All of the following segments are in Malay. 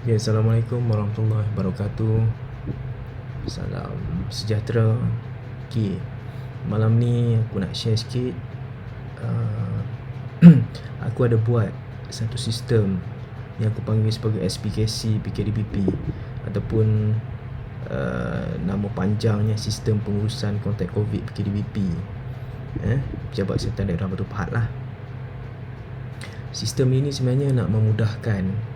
Ya, Assalamualaikum warahmatullahi wabarakatuh. Salam sejahtera. Okay, malam ni aku nak share sikit. uh, Aku ada buat satu sistem yang aku panggil sebagai SPKC PKDBP, ataupun nama panjangnya Sistem Pengurusan Kontak COVID PKDBP, Pejabat Kesihatan Daerah Batu Pahat lah. Sistem ini sebenarnya nak memudahkan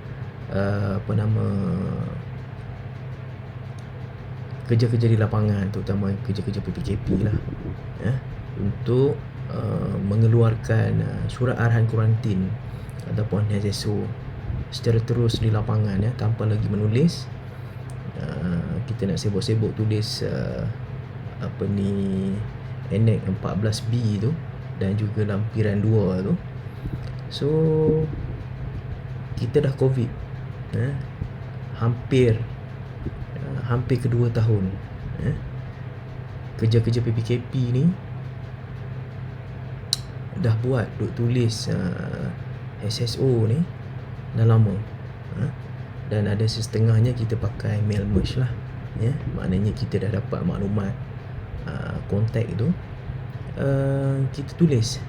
kerja-kerja di lapangan, terutama kerja-kerja PPKP lah, untuk mengeluarkan surat arahan kuarantin ataupun HSO secara terus di lapangan, tanpa lagi menulis. Kita nak sibuk-sibuk tulis Annex 14B tu dan juga lampiran 2 tu. So kita dah COVID hampir kedua tahun. Kerja-kerja PPKP ni dah buat, duk tulis SSO ni dah lama, dan ada setengahnya kita pakai mail merge lah, maknanya kita dah dapat maklumat kontak tu, kita tulis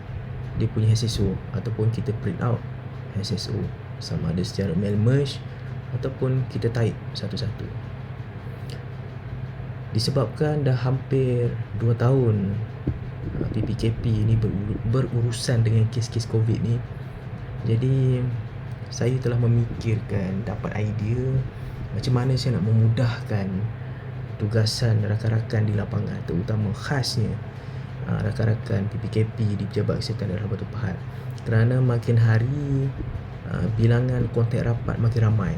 dia punya SSO ataupun kita print out SSO, sama ada secara mail merge ataupun kita type satu-satu. Disebabkan dah hampir 2 tahun PPKP ni berurusan dengan kes-kes COVID ni, jadi saya telah memikirkan, dapat idea macam mana saya nak memudahkan tugasan rakan-rakan di lapangan, terutama khasnya rakan-rakan PPKP di Pejabat Kesihatan Daerah Batu Pahat. Kerana makin hari bilangan kontak rapat makin ramai,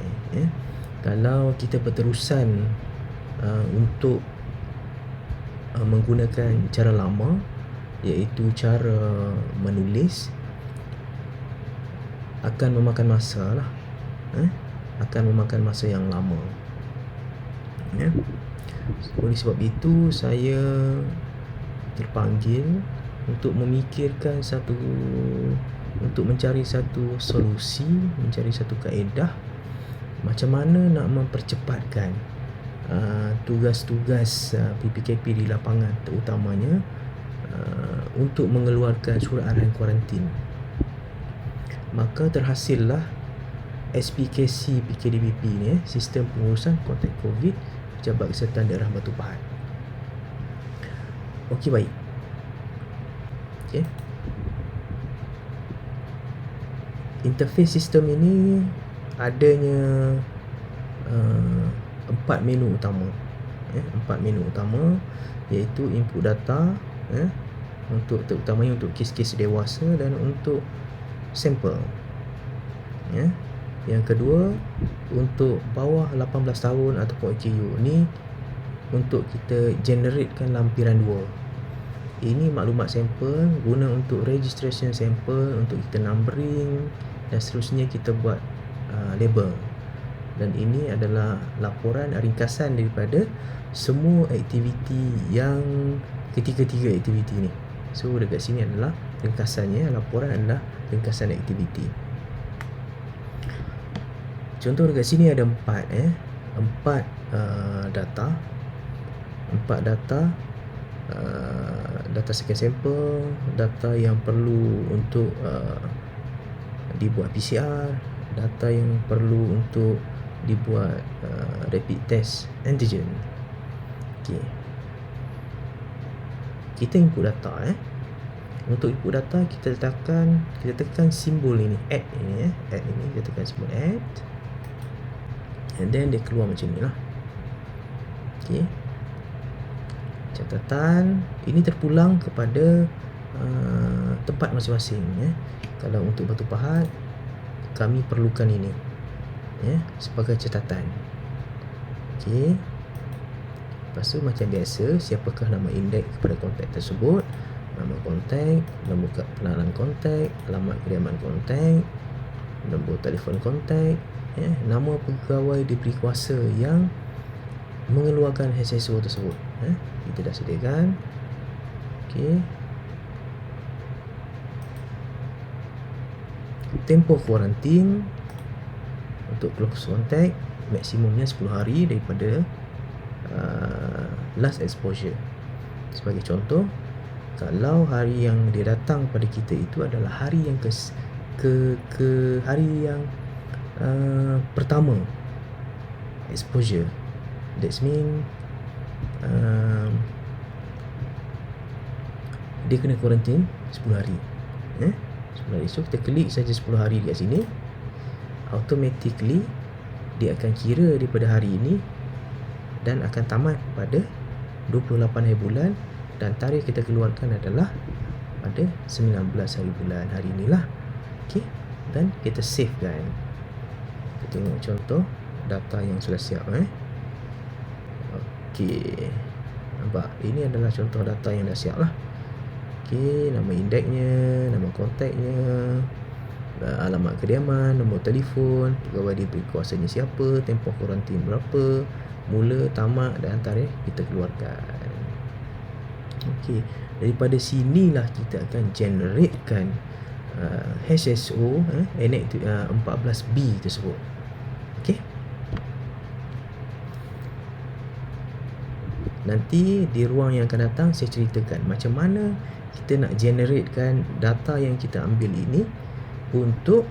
kalau kita berterusan untuk menggunakan cara lama, iaitu cara menulis, akan memakan masa lah, akan memakan masa yang lama, Oleh sebab itu saya terpanggil untuk memikirkan untuk mencari satu solusi, mencari satu kaedah macam mana nak mempercepatkan tugas-tugas PPKP di lapangan, terutamanya untuk mengeluarkan surat arahan kuarantin. Maka terhasillah SPKC PKDBP ni, Sistem Pengurusan Kontak COVID Pejabat Kesihatan Daerah Batu Pahat. Okey, baik. Okey. Interface sistem ini adanya 4 menu utama. 4 menu utama, iaitu input data, untuk terutamanya untuk kes-kes dewasa dan untuk sampel. Yang kedua, untuk bawah 18 tahun ataupun OKU ni, untuk kita generatekan lampiran 2. Ini maklumat sampel guna untuk registration sampel, untuk kita numbering dan seterusnya kita buat label. Dan ini adalah laporan ringkasan daripada semua aktiviti yang ketiga-tiga aktiviti ni. So dekat sini adalah ringkasannya, laporan adalah ringkasan aktiviti. Contoh dekat sini ada 4 data. 4 data, data second sampel, data yang perlu untuk dibuat PCR, data yang perlu untuk dibuat rapid test antigen. Okay, kita input data. Untuk input data kita tekan simbol ini, add ini, add ini, kita tekan simbol add, and then dia keluar macam ni lah. Okay, catatan ini terpulang kepada tempat masing-masing. Kalau untuk Batu Pahat, kami perlukan ini sebagai catatan. Okey. Lepas tu macam biasa, siapakah nama indeks kepada kontak tersebut, nama kontak, nombor kenalan kontak, alamat kediaman kontak, nombor telefon kontak, nama pegawai diberi kuasa yang mengeluarkan HSO tersebut. Kita dah sediakan. Okey. Tempoh kuarantin. untuk close contact maksimumnya 10 hari daripada last exposure. Sebagai contoh, kalau hari yang dia datang pada kita itu adalah hari yang hari yang pertama exposure, that's mean dia kena quarantine 10 hari 10 hari. So kita klik saja 10 hari dekat sini, automatically dia akan kira daripada hari ini dan akan tamat pada 28 hari bulan, dan tarikh kita keluarkan adalah pada 19 hari bulan hari inilah. Okey, dan kita save kan. Kita tengok contoh data yang sudah siap. Okey, nampak ini adalah contoh data yang dah siap lah. Okey, nama indeksnya, nama kontaknya, alamat kediaman, nombor telefon, pegawai diberi kuasanya siapa, tempoh kuarantin berapa, mula, tamat dan tarikh kita keluarkan. Okey, daripada sinilah kita akan generatekan HSO NX 14B tersebut. Okey. Nanti di ruang yang akan datang saya ceritakan macam mana kita nak generatekan data yang kita ambil ini untuk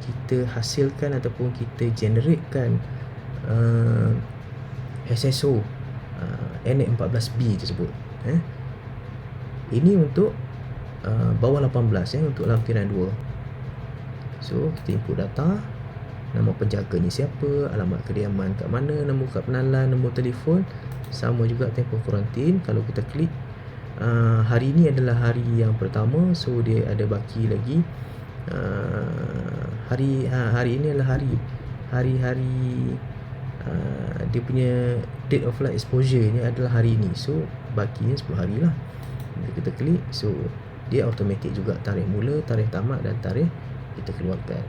kita hasilkan ataupun kita generatekan HSO NX 14B tersebut. Ini untuk bawah 18 untuk lampiran 2. So kita input data, nama penjaganya siapa, alamat kediaman kat mana, nombor kad penalan, nombor telefon, sama juga tempoh kuarantin. Kalau kita klik hari ini adalah hari yang pertama, so dia ada baki lagi hari ini adalah hari-hari dia punya date of light exposure ni adalah hari ini, so bakinya 10 hari lah. Bila kita klik, so dia automatik juga tarikh mula, tarikh tamat dan tarikh kita keluarkan.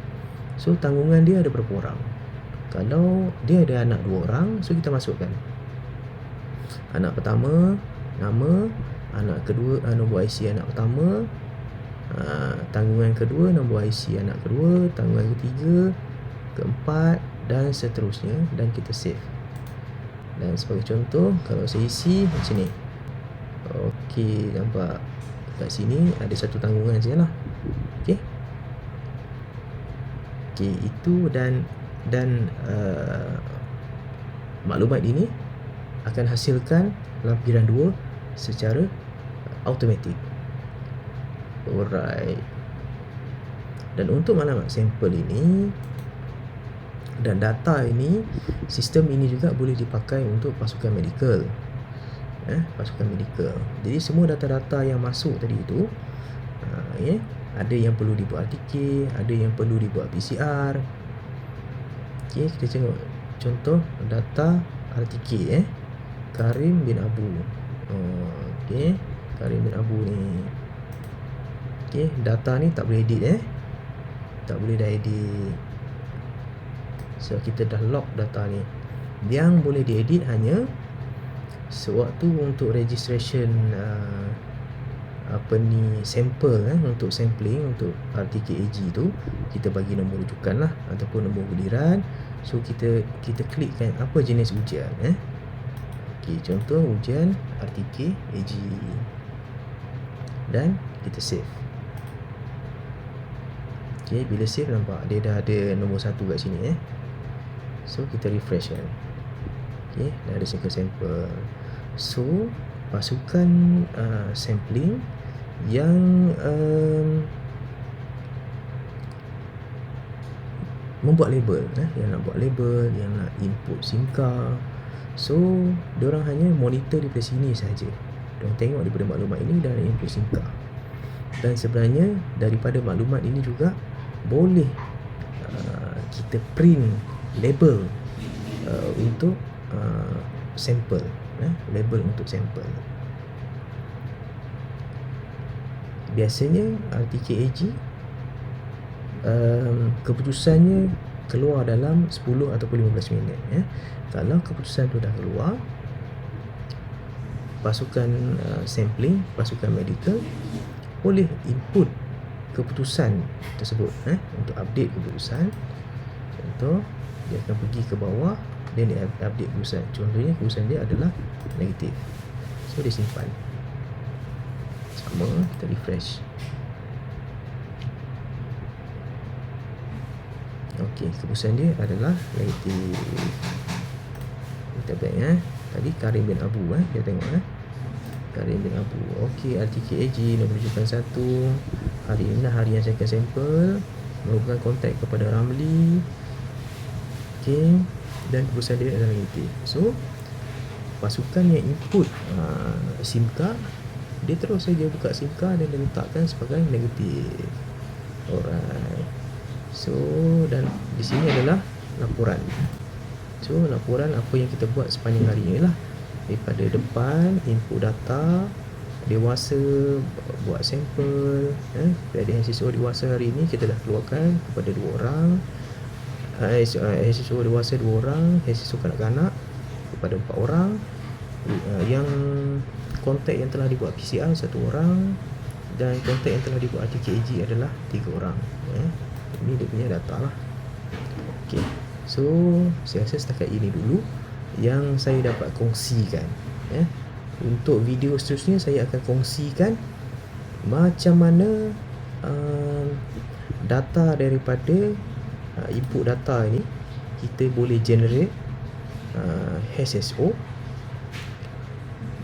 So tanggungan dia ada berapa orang. Kalau dia ada anak 2 orang, so kita masukkan anak pertama, nama, anak kedua, nombor IC anak pertama, tanggungan kedua, nombor IC anak kedua, tanggungan ketiga, keempat dan seterusnya, dan kita save. Dan sebagai contoh, kalau saya isi macam ni. Okey, nampak kat sini ada satu tanggungan saja lah. Okey. Okey, itu dan maklumat ini akan hasilkan lampiran 2 secara automatik. Alright. Dan untuk maklumat sampel ini dan data ini, sistem ini juga boleh dipakai untuk pasukan medical. Pasukan medical. Jadi semua data-data yang masuk tadi itu ada yang perlu dibuat RTK, ada yang perlu dibuat PCR. Okey, kita tengok contoh data RTK Karim bin Abu. Okey, Karim bin Abu ni. Okey, data ni tak boleh edit tak boleh dah edit. So kita dah lock data ni. Yang boleh diedit hanya sewaktu untuk registration sampel untuk sampling untuk RTK-AG tu, kita bagi nombor rujukan lah ataupun nombor giliran. So kita klikkan apa jenis ujian. Okey, contoh ujian RTK-AG dan kita save. Okey, bila save nampak dia dah ada nombor 1 kat sini. So kita refresh kan. Okey, dah ada sampel. So pasukan sampling yang membuat label, yang nak buat label, yang nak input SIMCA, so diorang hanya monitor daripada sini saja. Diorang tengok daripada maklumat ini dan input SIMCA. Dan sebenarnya daripada maklumat ini juga boleh kita print label untuk sampel, label untuk sampel. Biasanya RTK-AG keputusannya keluar dalam 10 ataupun 15 minit. Kalau keputusan tu dah keluar, pasukan sampling, pasukan medical boleh input keputusan tersebut untuk update keputusan. Contoh, dia akan pergi ke bawah dan dia update keputusan. Contohnya keputusan dia adalah negatif, so dia simpan. Sama, kita refresh. Okey, keputusan dia adalah negatif. Kita back tadi Karim bin Abu kita tengok Karim bin Abu. Okey, RTKAG nak menunjukkan 1. Hari ini hari yang saya akan sampel, melakukan kontak kepada Ramli. Okey, dan keputusan dia adalah negatif. So pasukan yang input SIM card, dia terus saja buka SIM card dan dia letakkan sebagai negatif. Alright. So, dan di sini adalah laporan. So, laporan apa yang kita buat sepanjang hari ni lah. Daripada depan, input data, dewasa, buat sampel. Dari HSO dewasa hari ni kita dah keluarkan kepada 2 orang. HSO dewasa 2 orang, HSO kanak-kanak kepada 4 orang. Yang kontak yang telah dibuat PCR 1 orang, dan kontak yang telah dibuat RTKAG adalah 3 orang. Ini dia punya data lah. Okey, so saya rasa setakat ini dulu yang saya dapat kongsikan. Untuk video seterusnya saya akan kongsikan macam mana data daripada input data ini kita boleh generate HSO,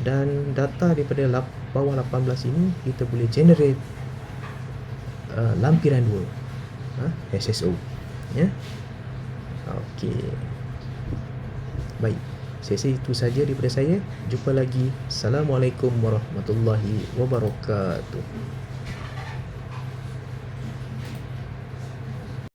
dan data daripada bawah 18 ini kita boleh generate lampiran 2 HSO. Okey. Baik. Saya rasa itu saja daripada saya. Jumpa lagi. Assalamualaikum warahmatullahi wabarakatuh.